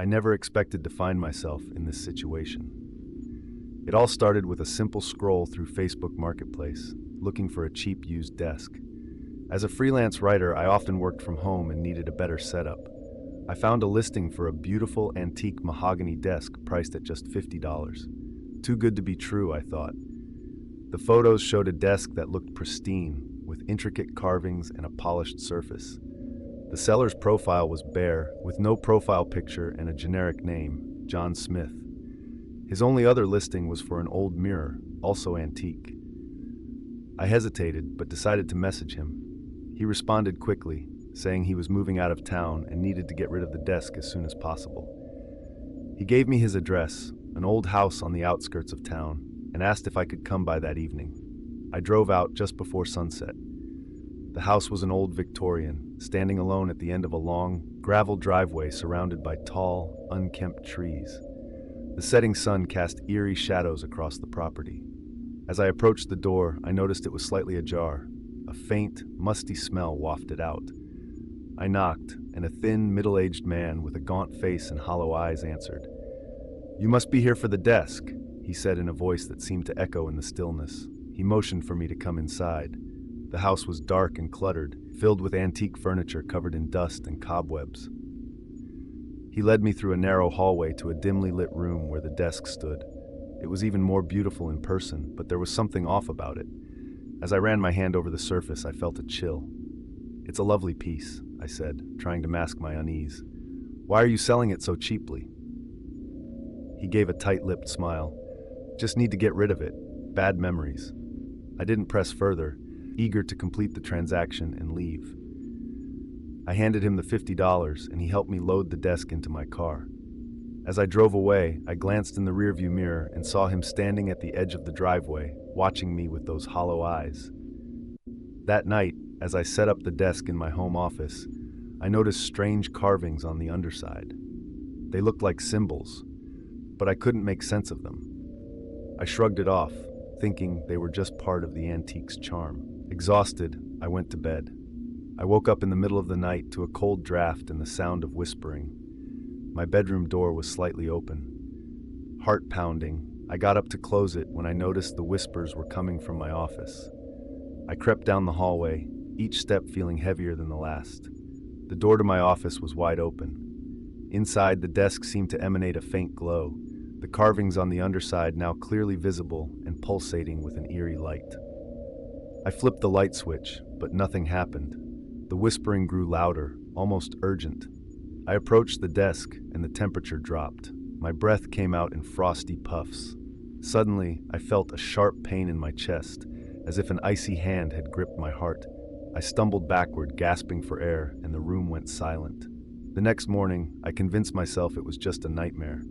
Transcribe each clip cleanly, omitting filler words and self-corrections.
I never expected to find myself in this situation. It all started with a simple scroll through Facebook Marketplace, looking for a cheap used desk. As a freelance writer, I often worked from home and needed a better setup. I found a listing for a beautiful antique mahogany desk priced at just $50. Too good to be true, I thought. The photos showed a desk that looked pristine, with intricate carvings and a polished surface. The seller's profile was bare, with no profile picture and a generic name, John Smith. His only other listing was for an old mirror, also antique. I hesitated, but decided to message him. He responded quickly, saying he was moving out of town and needed to get rid of the desk as soon as possible. He gave me his address, an old house on the outskirts of town, and asked if I could come by that evening. I drove out just before sunset. The house was an old Victorian, standing alone at the end of a long, gravel driveway surrounded by tall, unkempt trees. The setting sun cast eerie shadows across the property. As I approached the door, I noticed it was slightly ajar. A faint, musty smell wafted out. I knocked, and a thin, middle-aged man with a gaunt face and hollow eyes answered. "You must be here for the desk," he said in a voice that seemed to echo in the stillness. He motioned for me to come inside. The house was dark and cluttered, filled with antique furniture covered in dust and cobwebs. He led me through a narrow hallway to a dimly lit room where the desk stood. It was even more beautiful in person, but there was something off about it. As I ran my hand over the surface, I felt a chill. "It's a lovely piece," I said, trying to mask my unease. "Why are you selling it so cheaply?" He gave a tight-lipped smile. "Just need to get rid of it. Bad memories." I didn't press further, eager to complete the transaction and leave. I handed him the $50, and he helped me load the desk into my car. As I drove away, I glanced in the rearview mirror and saw him standing at the edge of the driveway, watching me with those hollow eyes. That night, as I set up the desk in my home office, I noticed strange carvings on the underside. They looked like symbols, but I couldn't make sense of them. I shrugged it off, thinking they were just part of the antique's charm. Exhausted, I went to bed. I woke up in the middle of the night to a cold draft and the sound of whispering. My bedroom door was slightly open. Heart pounding, I got up to close it when I noticed the whispers were coming from my office. I crept down the hallway, each step feeling heavier than the last. The door to my office was wide open. Inside, the desk seemed to emanate a faint glow, the carvings on the underside now clearly visible and pulsating with an eerie light. I flipped the light switch, but nothing happened. The whispering grew louder, almost urgent. I approached the desk, and the temperature dropped. My breath came out in frosty puffs. Suddenly, I felt a sharp pain in my chest, as if an icy hand had gripped my heart. I stumbled backward, gasping for air, and the room went silent. The next morning, I convinced myself it was just a nightmare.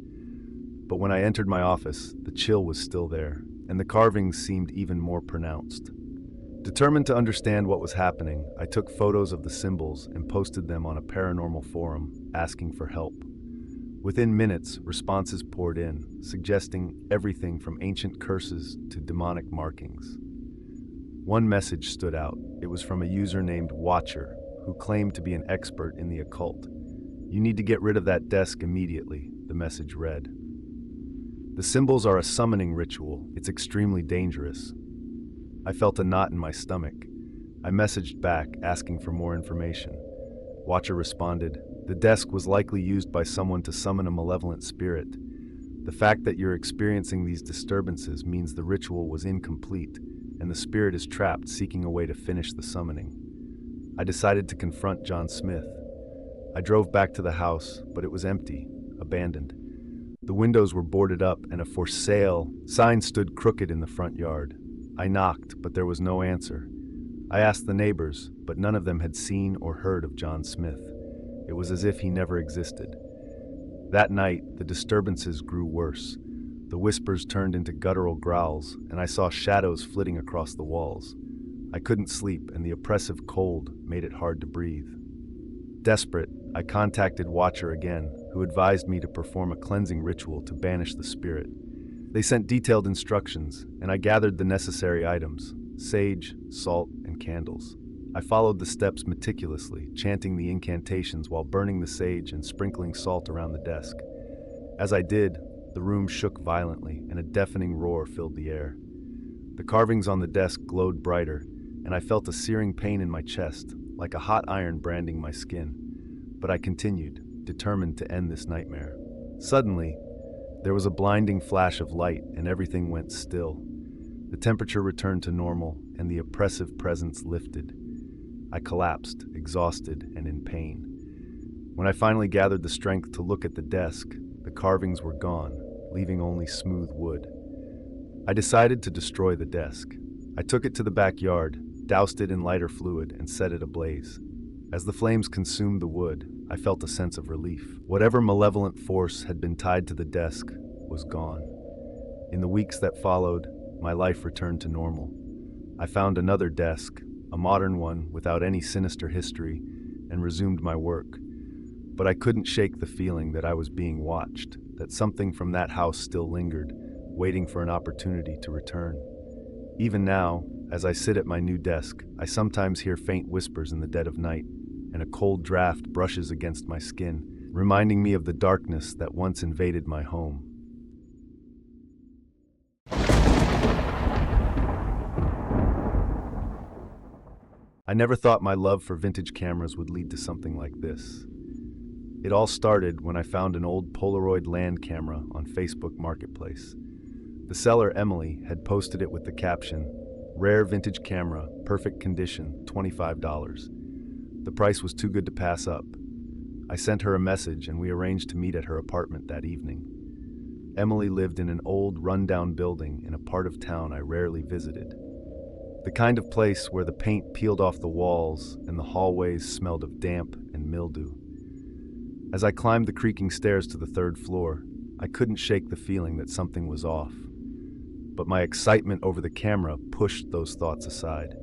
But when I entered my office, the chill was still there, and the carvings seemed even more pronounced. Determined to understand what was happening, I took photos of the symbols and posted them on a paranormal forum, asking for help. Within minutes, responses poured in, suggesting everything from ancient curses to demonic markings. One message stood out. It was from a user named Watcher, who claimed to be an expert in the occult. "You need to get rid of that desk immediately," the message read. "The symbols are a summoning ritual. It's extremely dangerous." I felt a knot in my stomach. I messaged back, asking for more information. Watcher responded, "The desk was likely used by someone to summon a malevolent spirit. The fact that you're experiencing these disturbances means the ritual was incomplete, and the spirit is trapped, seeking a way to finish the summoning." I decided to confront John Smith. I drove back to the house, but it was empty, abandoned. The windows were boarded up, and a "for sale" sign stood crooked in the front yard. I knocked, but there was no answer. I asked the neighbors, but none of them had seen or heard of John Smith. It was as if he never existed. That night, the disturbances grew worse. The whispers turned into guttural growls, and I saw shadows flitting across the walls. I couldn't sleep, and the oppressive cold made it hard to breathe. Desperate, I contacted Watcher again, who advised me to perform a cleansing ritual to banish the spirit. They sent detailed instructions, and I gathered the necessary items: sage, salt, and candles. I followed the steps meticulously, chanting the incantations while burning the sage and sprinkling salt around the desk. As I did, the room shook violently and a deafening roar filled the air. The carvings on the desk glowed brighter, and I felt a searing pain in my chest, like a hot iron branding my skin. But I continued, determined to end this nightmare. Suddenly, there was a blinding flash of light and everything went still. The temperature returned to normal and the oppressive presence lifted. I collapsed, exhausted and in pain. When I finally gathered the strength to look at the desk, the carvings were gone, leaving only smooth wood. I decided to destroy the desk. I took it to the backyard, doused it in lighter fluid, and set it ablaze. As the flames consumed the wood, I felt a sense of relief. Whatever malevolent force had been tied to the desk was gone. In the weeks that followed, my life returned to normal. I found another desk, a modern one without any sinister history, and resumed my work. But I couldn't shake the feeling that I was being watched, that something from that house still lingered, waiting for an opportunity to return. Even now, as I sit at my new desk, I sometimes hear faint whispers in the dead of night, and a cold draft brushes against my skin, reminding me of the darkness that once invaded my home. I never thought my love for vintage cameras would lead to something like this. It all started when I found an old Polaroid land camera on Facebook Marketplace. The seller, Emily, had posted it with the caption, "Rare vintage camera, perfect condition, $25. The price was too good to pass up. I sent her a message and we arranged to meet at her apartment that evening. Emily lived in an old, rundown building in a part of town I rarely visited. The kind of place where the paint peeled off the walls and the hallways smelled of damp and mildew. As I climbed the creaking stairs to the third floor, I couldn't shake the feeling that something was off. But my excitement over the camera pushed those thoughts aside.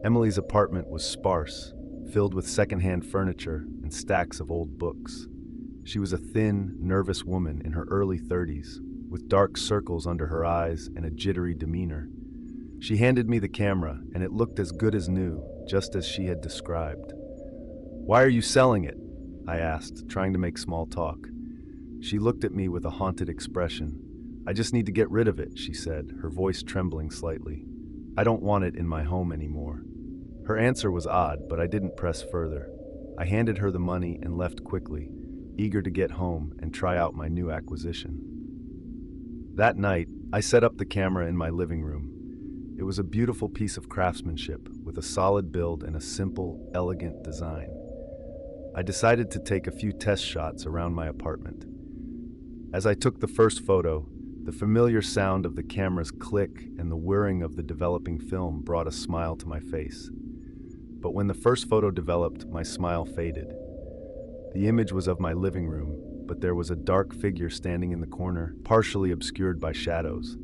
Emily's apartment was sparse, filled with secondhand furniture and stacks of old books. She was a thin, nervous woman in her early 30s, with dark circles under her eyes and a jittery demeanor. She handed me the camera, and it looked as good as new, just as she had described. "Why are you selling it?" I asked, trying to make small talk. She looked at me with a haunted expression. "I just need to get rid of it," she said, her voice trembling slightly. "I don't want it in my home anymore." Her answer was odd, but I didn't press further. I handed her the money and left quickly, eager to get home and try out my new acquisition. That night, I set up the camera in my living room. It was a beautiful piece of craftsmanship with a solid build and a simple, elegant design. I decided to take a few test shots around my apartment. As I took the first photo, the familiar sound of the camera's click and the whirring of the developing film brought a smile to my face. But when the first photo developed, my smile faded. The image was of my living room, but there was a dark figure standing in the corner, partially obscured by shadows.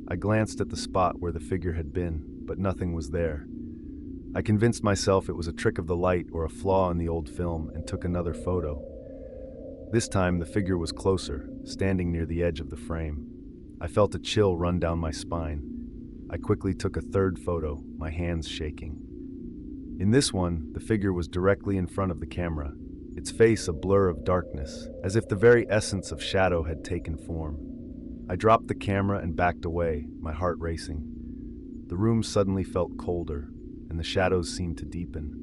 I glanced at the spot where the figure had been, but nothing was there. I convinced myself it was a trick of the light or a flaw in the old film and took another photo. This time the figure was closer, standing near the edge of the frame. I felt a chill run down my spine. I quickly took a third photo, my hands shaking. In this one, the figure was directly in front of the camera, its face a blur of darkness, as if the very essence of shadow had taken form. I dropped the camera and backed away, my heart racing. The room suddenly felt colder, and the shadows seemed to deepen.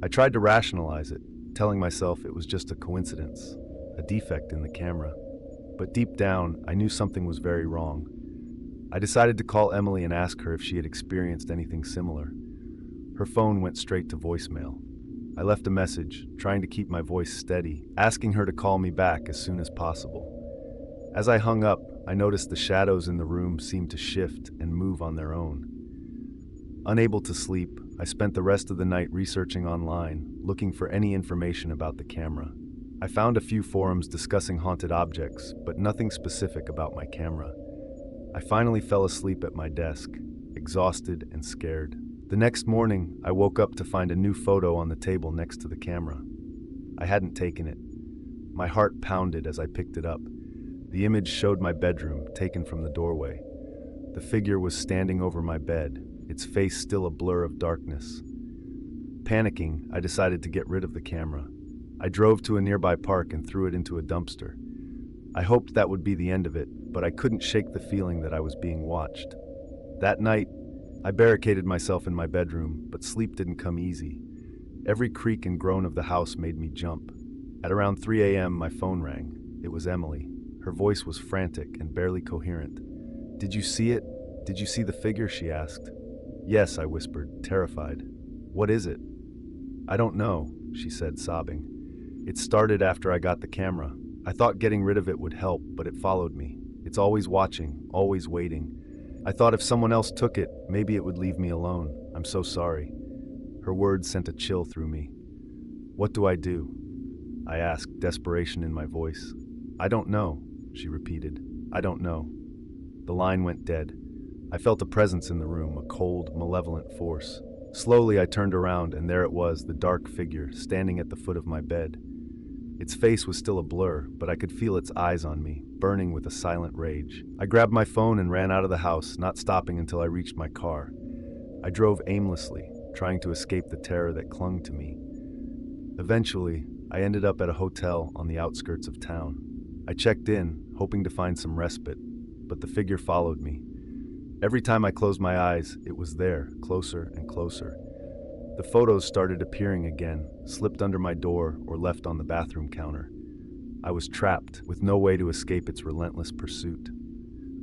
I tried to rationalize it, telling myself it was just a coincidence, a defect in the camera. But deep down, I knew something was very wrong. I decided to call Emily and ask her if she had experienced anything similar. Her phone went straight to voicemail. I left a message, trying to keep my voice steady, asking her to call me back as soon as possible. As I hung up, I noticed the shadows in the room seemed to shift and move on their own. Unable to sleep, I spent the rest of the night researching online, looking for any information about the camera. I found a few forums discussing haunted objects, but nothing specific about my camera. I finally fell asleep at my desk, exhausted and scared. The next morning, I woke up to find a new photo on the table next to the camera. I hadn't taken it. My heart pounded as I picked it up. The image showed my bedroom, taken from the doorway. The figure was standing over my bed, its face still a blur of darkness. Panicking, I decided to get rid of the camera. I drove to a nearby park and threw it into a dumpster. I hoped that would be the end of it, but I couldn't shake the feeling that I was being watched. That night, I barricaded myself in my bedroom, but sleep didn't come easy. Every creak and groan of the house made me jump. At around 3 a.m., my phone rang. It was Emily. Her voice was frantic and barely coherent. "Did you see it? Did you see the figure?" she asked. "Yes," I whispered, terrified. "What is it?" "I don't know," she said, sobbing. "It started after I got the camera. I thought getting rid of it would help, but it followed me. It's always watching, always waiting. I thought if someone else took it, maybe it would leave me alone. I'm so sorry." Her words sent a chill through me. "What do I do?" I asked, desperation in my voice. "I don't know," she repeated. "I don't know." The line went dead. I felt a presence in the room, a cold, malevolent force. Slowly I turned around, and there it was, the dark figure, standing at the foot of my bed. Its face was still a blur, but I could feel its eyes on me, burning with a silent rage. I grabbed my phone and ran out of the house, not stopping until I reached my car. I drove aimlessly, trying to escape the terror that clung to me. Eventually, I ended up at a hotel on the outskirts of town. I checked in, hoping to find some respite, but the figure followed me. Every time I closed my eyes, it was there, closer and closer. The photos started appearing again, slipped under my door or left on the bathroom counter. I was trapped, with no way to escape its relentless pursuit.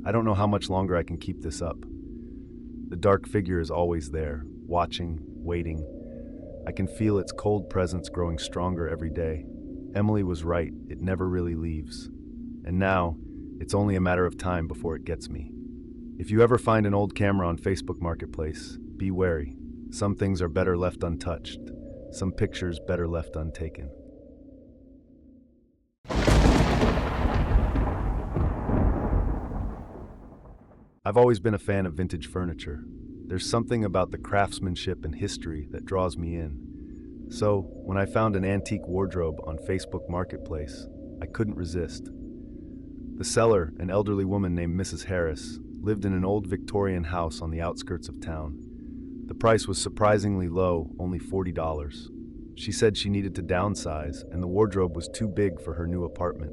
I don't know how much longer I can keep this up. The dark figure is always there, watching, waiting. I can feel its cold presence growing stronger every day. Emily was right, it never really leaves. And now, it's only a matter of time before it gets me. If you ever find an old camera on Facebook Marketplace, be wary. Some things are better left untouched. Some pictures better left untaken. I've always been a fan of vintage furniture. There's something about the craftsmanship and history that draws me in. So, when I found an antique wardrobe on Facebook Marketplace, I couldn't resist. The seller, an elderly woman named Mrs. Harris, lived in an old Victorian house on the outskirts of town. The price was surprisingly low, only $40. She said she needed to downsize, and the wardrobe was too big for her new apartment.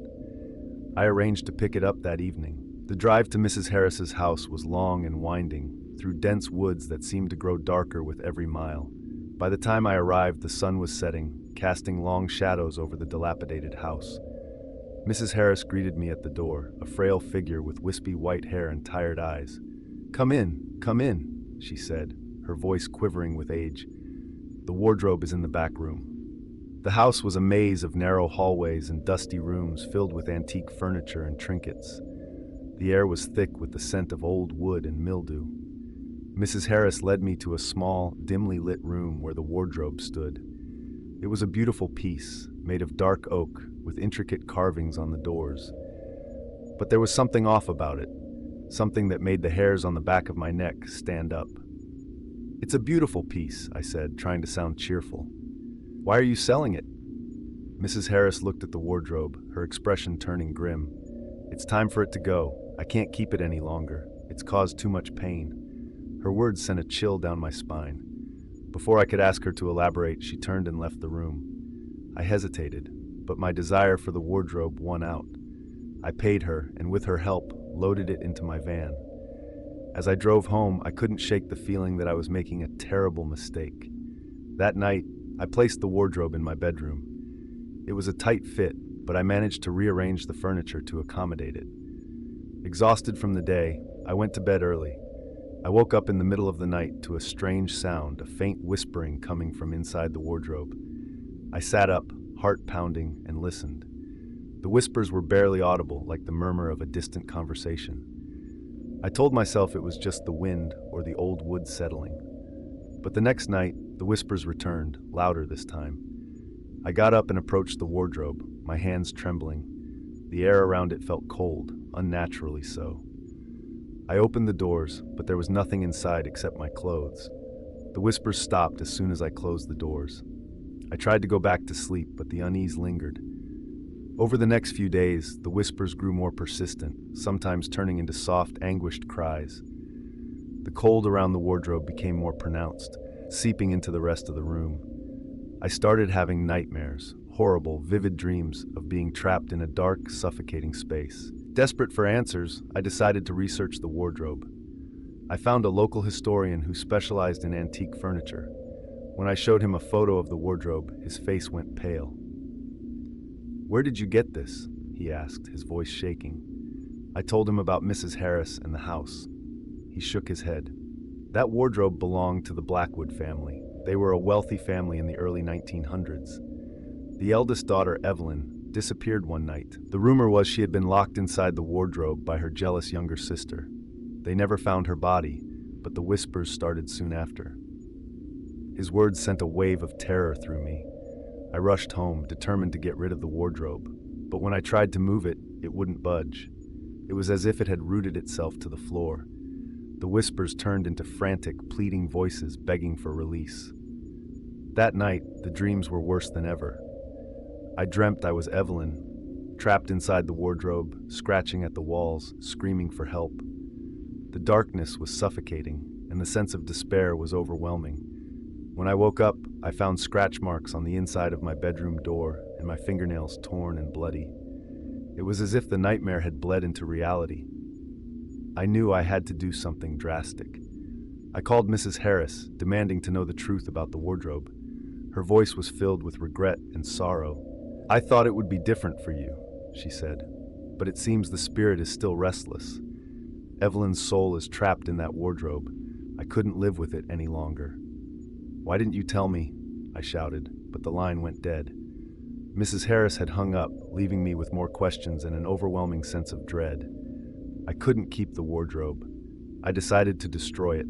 I arranged to pick it up that evening. The drive to Mrs. Harris's house was long and winding, through dense woods that seemed to grow darker with every mile. By the time I arrived, the sun was setting, casting long shadows over the dilapidated house. Mrs. Harris greeted me at the door, a frail figure with wispy white hair and tired eyes. Come in," she said, her voice quivering with age. "The wardrobe is in the back room." The house was a maze of narrow hallways and dusty rooms filled with antique furniture and trinkets. The air was thick with the scent of old wood and mildew. Mrs. Harris led me to a small, dimly lit room where the wardrobe stood. It was a beautiful piece, made of dark oak, with intricate carvings on the doors. But there was something off about it, something that made the hairs on the back of my neck stand up. "It's a beautiful piece," I said, trying to sound cheerful. "Why are you selling it?" Mrs. Harris looked at the wardrobe, her expression turning grim. "It's time for it to go. I can't keep it any longer. It's caused too much pain." Her words sent a chill down my spine. Before I could ask her to elaborate, she turned and left the room. I hesitated, but my desire for the wardrobe won out. I paid her, and with her help, loaded it into my van. As I drove home, I couldn't shake the feeling that I was making a terrible mistake. That night, I placed the wardrobe in my bedroom. It was a tight fit, but I managed to rearrange the furniture to accommodate it. Exhausted from the day, I went to bed early. I woke up in the middle of the night to a strange sound, a faint whispering coming from inside the wardrobe. I sat up, heart pounding, and listened. The whispers were barely audible, like the murmur of a distant conversation. I told myself it was just the wind or the old wood settling. But the next night, the whispers returned, louder this time. I got up and approached the wardrobe, my hands trembling. The air around it felt cold, unnaturally so. I opened the doors, but there was nothing inside except my clothes. The whispers stopped as soon as I closed the doors. I tried to go back to sleep, but the unease lingered. Over the next few days, the whispers grew more persistent, sometimes turning into soft, anguished cries. The cold around the wardrobe became more pronounced, seeping into the rest of the room. I started having nightmares, horrible, vivid dreams of being trapped in a dark, suffocating space. Desperate for answers, I decided to research the wardrobe. I found a local historian who specialized in antique furniture. When I showed him a photo of the wardrobe, his face went pale. "Where did you get this?" he asked, his voice shaking. I told him about Mrs. Harris and the house. He shook his head. "That wardrobe belonged to the Blackwood family. They were a wealthy family in the early 1900s. The eldest daughter, Evelyn, disappeared one night. The rumor was she had been locked inside the wardrobe by her jealous younger sister. They never found her body, but the whispers started soon after." His words sent a wave of terror through me. I rushed home, determined to get rid of the wardrobe. But when I tried to move it, it wouldn't budge. It was as if it had rooted itself to the floor. The whispers turned into frantic, pleading voices begging for release. That night, the dreams were worse than ever. I dreamt I was Evelyn, trapped inside the wardrobe, scratching at the walls, screaming for help. The darkness was suffocating, and the sense of despair was overwhelming. When I woke up, I found scratch marks on the inside of my bedroom door and my fingernails torn and bloody. It was as if the nightmare had bled into reality. I knew I had to do something drastic. I called Mrs. Harris, demanding to know the truth about the wardrobe. Her voice was filled with regret and sorrow. "I thought it would be different for you," she said, "but it seems the spirit is still restless. Evelyn's soul is trapped in that wardrobe. I couldn't live with it any longer." "Why didn't you tell me?" I shouted, but the line went dead. Mrs. Harris had hung up, leaving me with more questions and an overwhelming sense of dread. I couldn't keep the wardrobe. I decided to destroy it.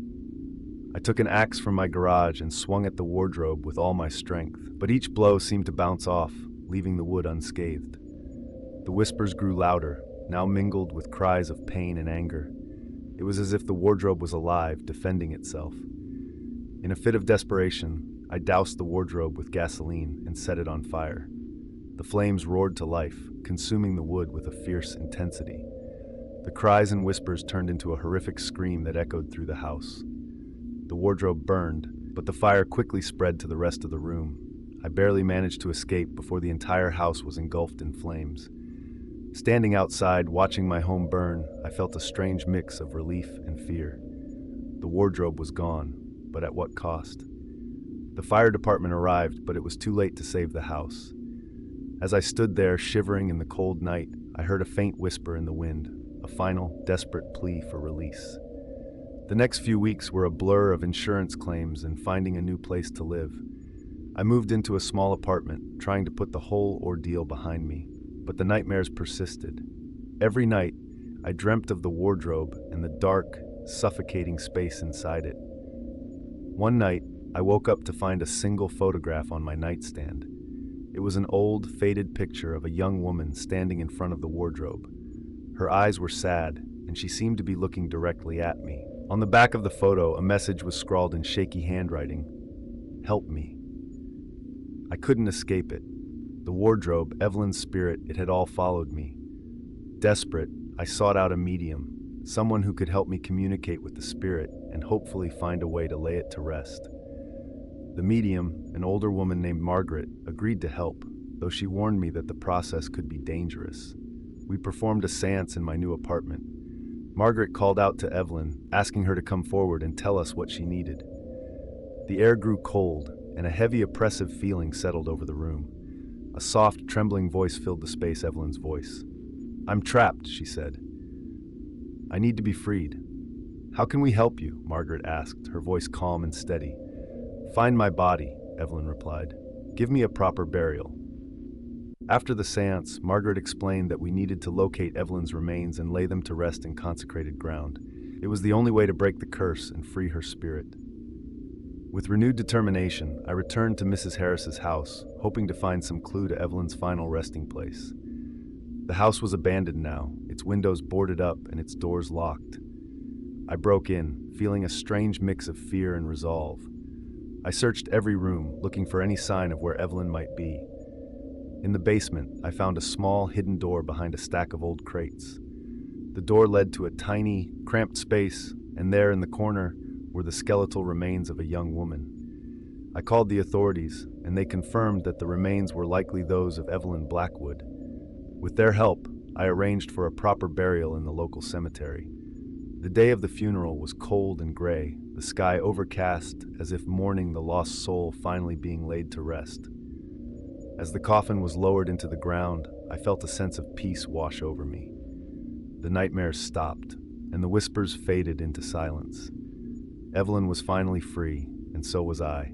I took an axe from my garage and swung at the wardrobe with all my strength, but each blow seemed to bounce off, leaving the wood unscathed. The whispers grew louder, now mingled with cries of pain and anger. It was as if the wardrobe was alive, defending itself. In a fit of desperation, I doused the wardrobe with gasoline and set it on fire. The flames roared to life, consuming the wood with a fierce intensity. The cries and whispers turned into a horrific scream that echoed through the house. The wardrobe burned, but the fire quickly spread to the rest of the room. I barely managed to escape before the entire house was engulfed in flames. Standing outside, watching my home burn, I felt a strange mix of relief and fear. The wardrobe was gone, but at what cost? The fire department arrived, but it was too late to save the house. As I stood there, shivering in the cold night, I heard a faint whisper in the wind, a final, desperate plea for release. The next few weeks were a blur of insurance claims and finding a new place to live. I moved into a small apartment, trying to put the whole ordeal behind me, but the nightmares persisted. Every night, I dreamt of the wardrobe and the dark, suffocating space inside it. One night, I woke up to find a single photograph on my nightstand. It was an old, faded picture of a young woman standing in front of the wardrobe. Her eyes were sad, and she seemed to be looking directly at me. On the back of the photo, a message was scrawled in shaky handwriting: "Help me." I couldn't escape it. The wardrobe, Evelyn's spirit, it had all followed me. Desperate, I sought out a medium, someone who could help me communicate with the spirit and hopefully find a way to lay it to rest. The medium, an older woman named Margaret, agreed to help, though she warned me that the process could be dangerous. We performed a seance in my new apartment. Margaret called out to Evelyn, asking her to come forward and tell us what she needed. The air grew cold, and a heavy, oppressive feeling settled over the room. A soft, trembling voice filled the space. Evelyn's voice. "I'm trapped," she said. "I need to be freed." "How can we help you?" Margaret asked, her voice calm and steady. "Find my body," Evelyn replied. "Give me a proper burial." After the seance, Margaret explained that we needed to locate Evelyn's remains and lay them to rest in consecrated ground. It was the only way to break the curse and free her spirit. With renewed determination, I returned to Mrs. Harris's house, hoping to find some clue to Evelyn's final resting place. The house was abandoned now, its windows boarded up and its doors locked. I broke in, feeling a strange mix of fear and resolve. I searched every room, looking for any sign of where Evelyn might be. In the basement, I found a small, hidden door behind a stack of old crates. The door led to a tiny, cramped space, and there in the corner were the skeletal remains of a young woman. I called the authorities, and they confirmed that the remains were likely those of Evelyn Blackwood. With their help, I arranged for a proper burial in the local cemetery. The day of the funeral was cold and gray, the sky overcast as if mourning the lost soul finally being laid to rest. As the coffin was lowered into the ground, I felt a sense of peace wash over me. The nightmares stopped, and the whispers faded into silence. Evelyn was finally free, and so was I.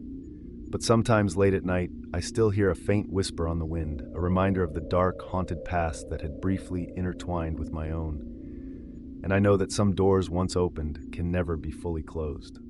But sometimes late at night, I still hear a faint whisper on the wind, a reminder of the dark, haunted past that had briefly intertwined with my own. And I know that some doors once opened can never be fully closed.